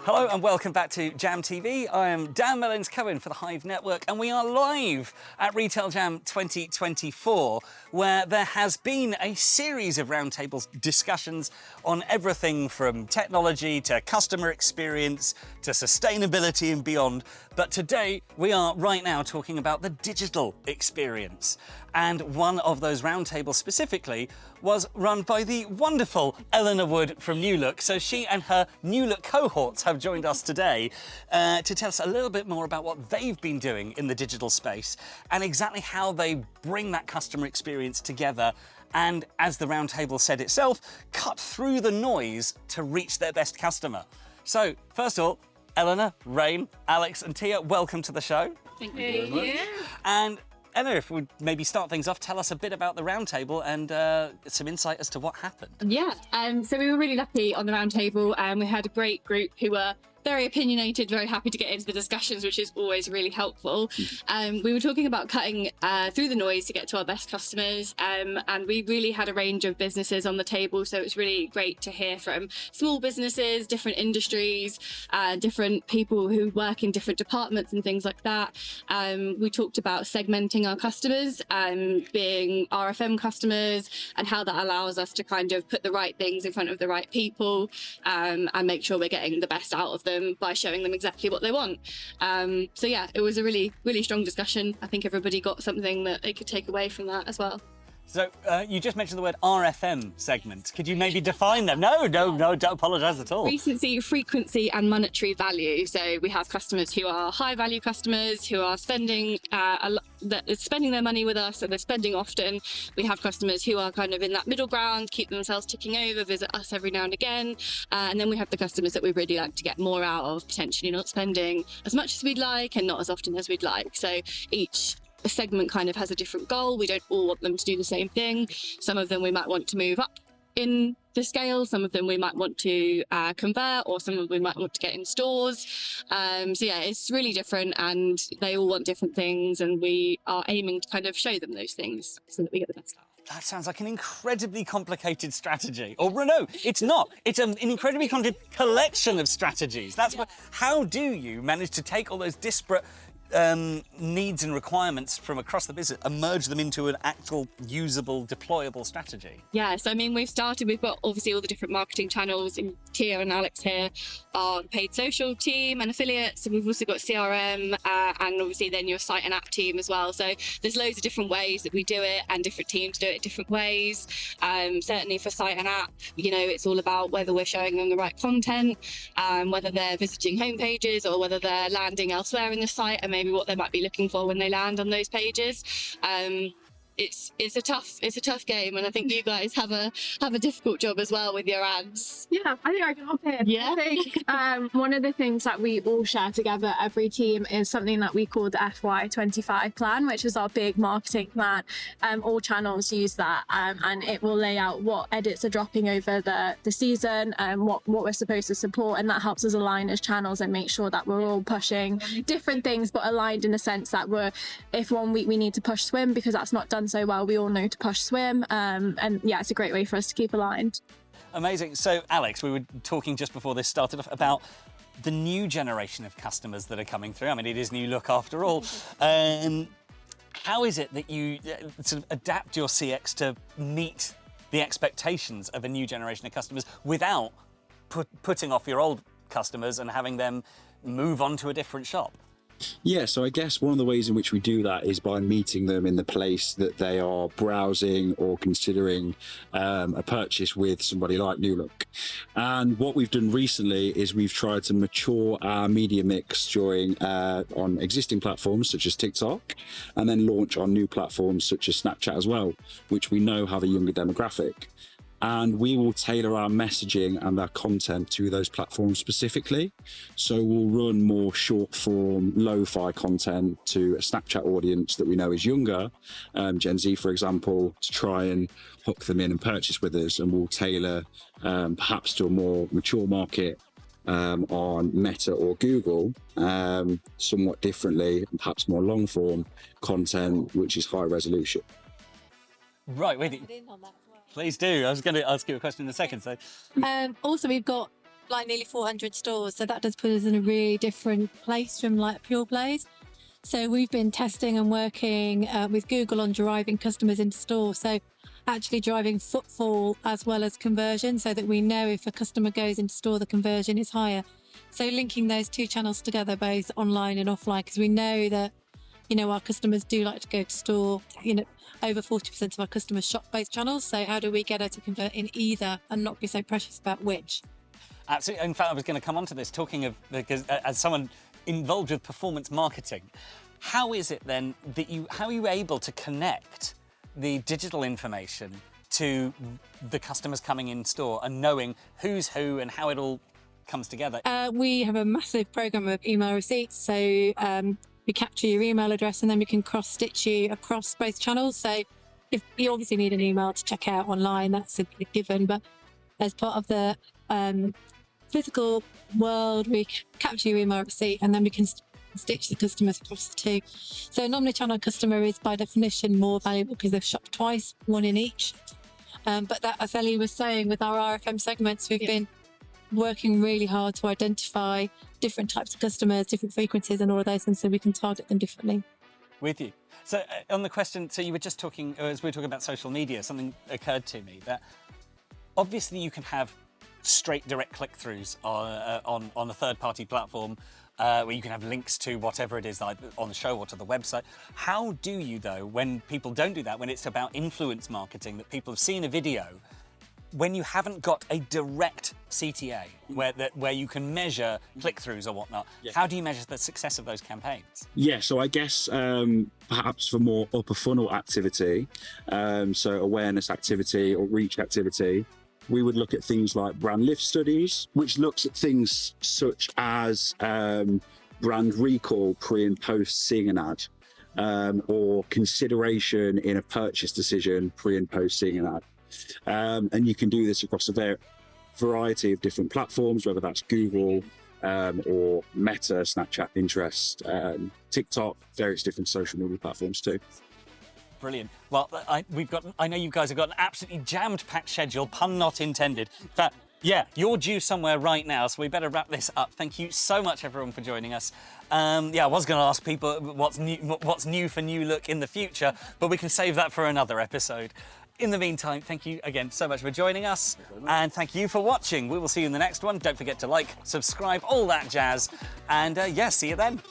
Hello and welcome back to Jam TV. I am Dan Mullins-Cohen for the Hive Network, and we are live at RetailJam 2024, where there has been a series of roundtable discussions on everything from technology to customer experience to sustainability and beyond. But today we are right now talking about the digital experience. And one of those roundtables specifically was run by the wonderful Eleanor Wood from New Look. So she and her New Look cohorts have joined us today to tell us a little bit more about what they've been doing in the digital space and exactly how they bring that customer experience together and, as the roundtable said itself, cut through the noise to reach their best customer. So, first of all, Eleanor, Raine, Alex and Tia, welcome to the show. Thank you very much. And Eleanor, if we'd maybe start things off, tell us a bit about the roundtable and some insight as to what happened. Yeah, so we were really lucky on the roundtable, and we had a great group who were very opinionated, very happy to get into the discussions, which is always really helpful. We were talking about cutting through the noise to get to our best customers, and we really had a range of businesses on the table, so it was really great to hear from small businesses, different industries, different people who work in different departments and things like that. We talked about segmenting our customers, being RFM customers, and how that allows us to kind of put the right things in front of the right people, and make sure we're getting the best out of them by showing them exactly what they want. So yeah, it was a really, really strong discussion. I think everybody got something that they could take away from that as well. So you just mentioned the word RFM segment. Could you maybe define them? No, don't apologise at all. Recency, frequency and monetary value. So we have customers who are high value customers who are spending spending their money with us, and they're spending often. We have customers who are kind of in that middle ground, keep themselves ticking over, visit us every now and again. And then we have the customers that we really like to get more out of, potentially not spending as much as we'd like and not as often as we'd like. So each segment kind of has a different goal. We don't all want them to do the same thing. Some of them we might want to move up in the scale, some of them we might want to convert, or some of them we might want to get in stores. So yeah, it's really different, and they all want different things, and we are aiming to kind of show them those things so that we get the best out. That sounds like an incredibly complicated strategy. Or no, it's not. It's an incredibly complicated collection of strategies. That's what. How do you manage to take all those disparate needs and requirements from across the business and merge them into an actual usable, deployable strategy? Yeah, so I mean, we've got obviously all the different marketing channels, and Tia and Alex here are the paid social team and affiliates, and we've also got CRM and obviously then your site and app team as well. So there's loads of different ways that we do it, and different teams do it different ways. Certainly for site and app, you know, it's all about whether we're showing them the right content, whether they're visiting home pages or whether they're landing elsewhere in the site, and maybe what they might be looking for when they land on those pages. It's a tough game, and I think you guys have a difficult job as well with your ads. Yeah, I think I can hop in. Yeah. I think one of the things that we all share together, every team, is something that we call the FY25 plan, which is our big marketing plan. All channels use that, and it will lay out what edits are dropping over the season and what we're supposed to support, and that helps us align as channels and make sure that we're all pushing different things, but aligned in a sense that if one week we need to push swim because that's not done so well, we all know to push swim, and yeah, it's a great way for us to keep aligned. Amazing. So Alex, we were talking just before this started off about the new generation of customers that are coming through. I mean, it is New Look after all. How is it that you sort of adapt your CX to meet the expectations of a new generation of customers without putting off your old customers and having them move on to a different shop? Yeah, so I guess one of the ways in which we do that is by meeting them in the place that they are browsing or considering a purchase with somebody like New Look. And what we've done recently is we've tried to mature our media mix during on existing platforms such as TikTok, and then launch on new platforms such as Snapchat as well, which we know have a younger demographic. And we will tailor our messaging and our content to those platforms specifically. So we'll run more short form, lo-fi content to a Snapchat audience that we know is younger, Gen Z, for example, to try and hook them in and purchase with us. And we'll tailor perhaps to a more mature market on Meta or Google somewhat differently, perhaps more long form content, which is high resolution. Right, wait. Please do. I was going to ask you a question in a second. So, also, we've got like nearly 400 stores, so that does put us in a really different place from like pure plays. So we've been testing and working with Google on driving customers into store. So actually driving footfall as well as conversion, so that we know if a customer goes into store, the conversion is higher. So linking those two channels together, both online and offline, because we know that, you know, our customers do like to go to store. You know, over 40% of our customers shop both channels. So how do we get her to convert in either and not be so precious about which? Absolutely. In fact, I was going to come on to this, talking of, because as someone involved with performance marketing, how is it then that how are you able to connect the digital information to the customers coming in store and knowing who's who and how it all comes together? We have a massive program of email receipts. So we capture your email address and then we can cross-stitch you across both channels. So if you obviously need an email to check out online, that's a given. But as part of the physical world, we capture your email receipt and then we can stitch the customers across the two. So an omnichannel customer is by definition more valuable because they've shopped twice, one in each. But that, as Ellie was saying, with our RFM segments, we've been working really hard to identify different types of customers, different frequencies and all of those things, so we can target them differently. With you. So on the question, so you were just talking, as we were talking about social media, something occurred to me that obviously you can have straight direct click-throughs on a third-party platform where you can have links to whatever it is, like on the show or to the website. How do you, though, when people don't do that, when it's about influence marketing, that people have seen a video, when you haven't got a direct CTA where you can measure click-throughs or whatnot, how do you measure the success of those campaigns? Yeah, so I guess perhaps for more upper funnel activity, so awareness activity or reach activity, we would look at things like brand lift studies, which looks at things such as brand recall pre and post seeing an ad, or consideration in a purchase decision pre and post seeing an ad. And you can do this across a variety of different platforms, whether that's Google or Meta, Snapchat, Pinterest, TikTok, various different social media platforms too. Brilliant. Well, I know you guys have got an absolutely jammed-packed schedule, pun not intended. In fact, yeah, you're due somewhere right now, so we better wrap this up. Thank you so much, everyone, for joining us. Yeah, I was going to ask people what's new for New Look in the future, but we can save that for another episode. In the meantime, thank you again so much for joining us, and thank you for watching. We will see you in the next one. Don't forget to like, subscribe, all that jazz, and yeah, see you then.